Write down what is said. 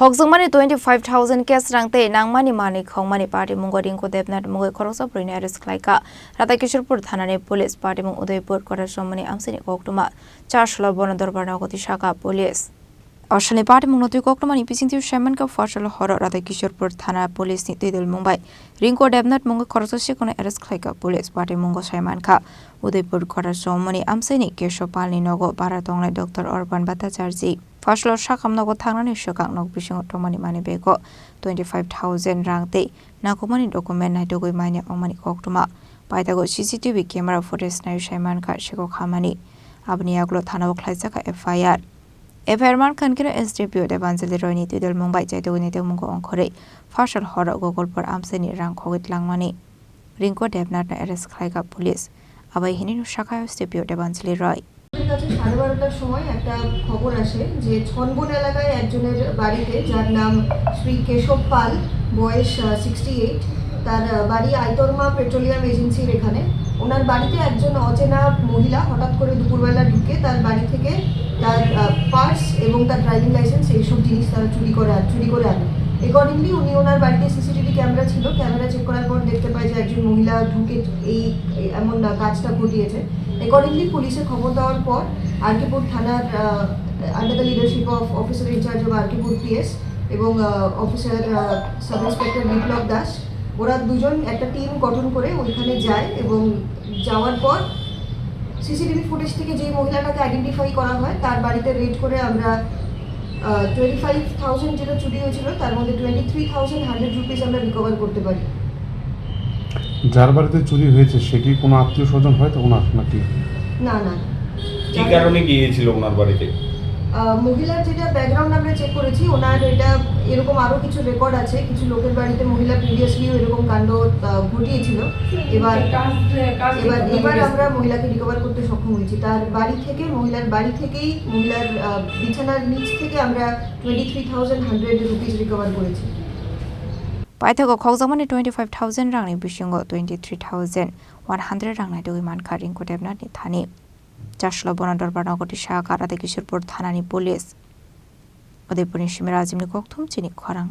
Khokjakmani 25,000 cash rangte Nangmani mani Khokmani Patimungo Rinku Debanath Mungwi Khoroksa Bwrwino Khlaikha Radhakoshorepur Thanani police Patimung Udaipur Chini Amchaini Koktwma Chasalo Bono Darbar nogo Tisakha police Ashani Patimung Khokmani Patimungo Rinku Chasalo Radhakoshorepur Thana police ni Tidal Mumbai Rinku Debanath Mungwi Khoroksa Khlaikha police Patimungo Udaipur Chowmuhani Amchaini Keshopalni nogo Baratonglai Dr. Orban Batacharji Faslo Shakam nogo Thanani Shokang nog Bising Khokmani mani bego 25,000 rangte Nangmani document na dogoi mani Ongmani Koktwma Paitago CCTV camera footage na Shaimanka Khokmani Abni aglo Thana Khlaikha FIR man kankira SDPO Debanzali Roni Tidal Mumbai Jaitogini Mungo Onkore Fasal Horo Gogolpur Amchaini rang Khogit Nangmani Rinku Debanath na arrest Khlaikha police Abai hini Shaka SDPO Debanzali Roy কাছে 12:30টার সময় একটা খবর আসে যে ছনবন এলাকায় একজনের বাড়িতে যার নাম শ্রী কেশব পাল বয়স 68 তার বাড়ি আইতরমা পেট্রোলিয়াম এজেন্সির এখানে ওনার বাড়িতে একজন অচেনা মহিলা হঠাৎ করে দুপুরবেলা ঢুকে তার বাড়ি থেকে তার পার্স এবং তার ড্রাইভিং লাইসেন্স এই সব জিনিস তারা চুরি করে আনে অ্যাকর্ডিংলি উনি ওনার বাড়িতে সিসিটিভি ক্যামেরা ছিল ক্যামেরা চেক করার পর দেখতে পায় যে একজন মহিলা ঢুকে এই এমন কাজটা ঘটিয়েছে অ্যাকর্ডিংলি পুলিশে খবর দেওয়ার পর আরকেপুর থানার under the leadership of officer incharge of RKpur PS এবং officer sub inspector Biplab Das ওরা দুজন একটা টিম গঠন করে ওইখানে যায় এবং যাওয়ার পর সিসিটিভি ফুটেজ থেকে যে মহিলাটাকে আইডেন্টিফাই করা হয় তার বাড়িতে রেড করে আমরা 25,000 যেটা চুরি হয়েছিল তার মধ্যে 23,100 রুপিস আমরা রিকভার করতে পারি। যার বাড়িতে চুরি হয়েছে সে কি কোনো আত্মীয় স্বজন হয় তো ওনার নাকি? না না, কি কারণে গিয়েছিল ওনার বাড়িতে? মহিলার যেটা ব্যাকগ্রাউন্ড আমরা চেক করেছি ওনার এটা এরকম আরো কিছু রেকর্ড আছে, কিছু লোকের বাড়িতে মহিলা প্রিভিয়াসলিও এরকম কাণ্ড ঘটিয়েছিল। এবার আমরা মহিলাকে রিকভার করতে সক্ষম হয়েছি। তার বাড়ি থেকে মহিলার বিছানার নিচ থেকে আমরা 23,100 রুপিস রিকভার করেছি। Paitago Khokjakmani 25,000 rangni bisingo 23,100 rangna dogoi manka Rinku Debanath ni thani Chasalo Bono Darbar nogo Tisakha Radhakoshorepur Thanani police Udaipur ni Koktwma Chini Khorang